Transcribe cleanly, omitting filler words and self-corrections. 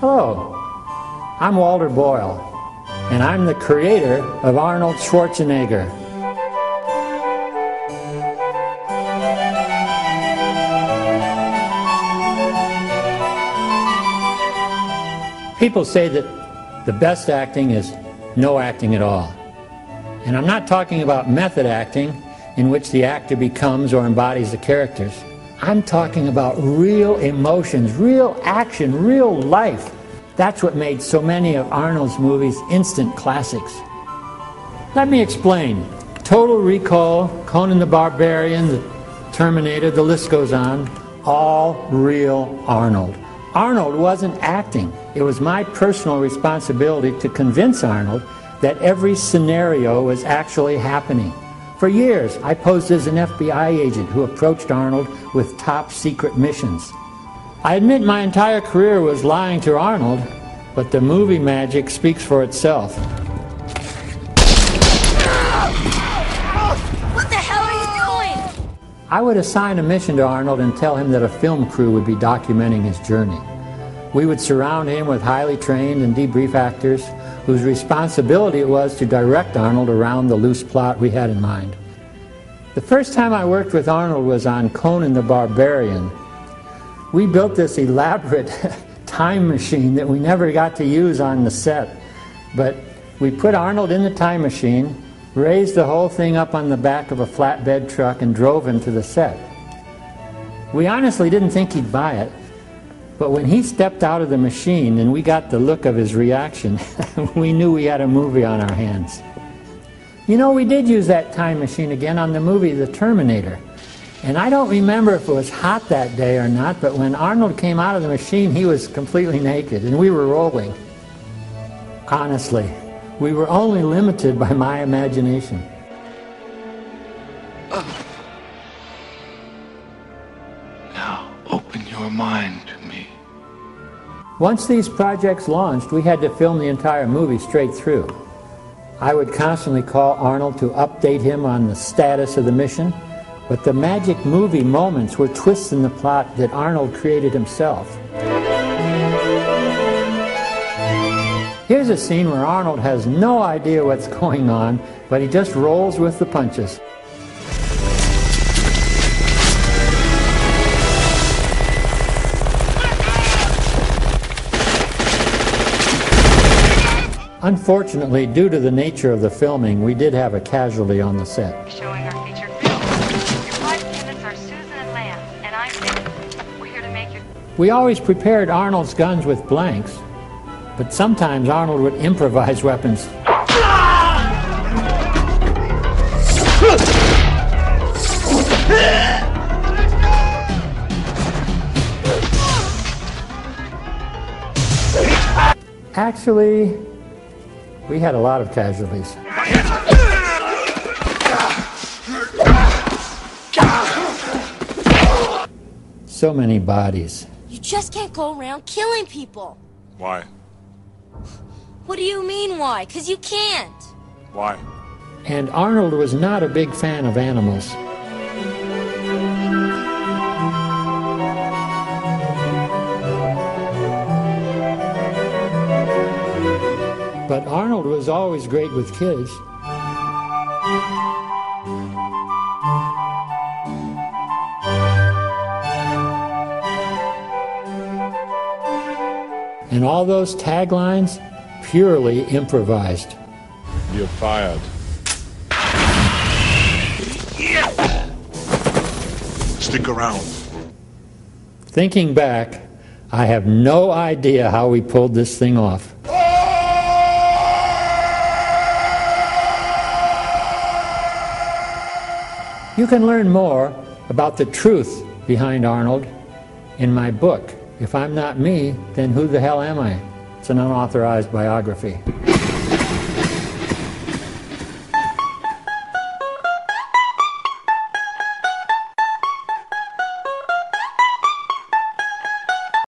Hello, I'm Walter Boyle, and I'm the creator of Arnold Schwarzenegger. People say that the best acting is no acting at all. And I'm not talking about method acting, in which the actor becomes or embodies the characters. I'm talking about real emotions, real action, real life. That's what made so many of Arnold's movies instant classics. Let me explain. Total Recall, Conan the Barbarian, the Terminator, the list goes on. All real Arnold. Arnold wasn't acting. It was my personal responsibility to convince Arnold that every scenario was actually happening. For years, I posed as an FBI agent who approached Arnold with top secret missions. I admit my entire career was lying to Arnold, but the movie magic speaks for itself. What the hell are you doing? I would assign a mission to Arnold and tell him that a film crew would be documenting his journey. We would surround him with highly trained and debrief actors whose responsibility it was to direct Arnold around the loose plot we had in mind. The first time I worked with Arnold was on Conan the Barbarian. We built this elaborate time machine that we never got to use on the set. But we put Arnold in the time machine, raised the whole thing up on the back of a flatbed truck, and drove him to the set. We honestly didn't think he'd buy it. But when he stepped out of the machine and we got the look of his reaction, we knew we had a movie on our hands. You know, we did use that time machine again on the movie The Terminator. And I don't remember if it was hot that day or not, but when Arnold came out of the machine, he was completely naked and we were rolling. Honestly, we were only limited by my imagination. Now, open your mind to me. Once these projects launched, we had to film the entire movie straight through. I would constantly call Arnold to update him on the status of the mission, but the magic movie moments were twists in the plot that Arnold created himself. Here's a scene where Arnold has no idea what's going on, but he just rolls with the punches. Unfortunately, due to the nature of the filming, we did have a casualty on the set. Showing our feature film. Your flight attendants are Susan and Lance, and I'm Nick. We're here to make your... We always prepared Arnold's guns with blanks, but sometimes Arnold would improvise weapons. Actually, we had a lot of casualties. So many bodies. You just can't go around killing people. Why? What do you mean why? 'Cause you can't. Why? And Arnold was not a big fan of animals. But Arnold was always great with kids. And all those taglines, purely improvised. You're fired. Stick around. Thinking back, I have no idea how we pulled this thing off. You can learn more about the truth behind Arnold in my book. If I'm not me, then who the hell am I? It's an unauthorized biography.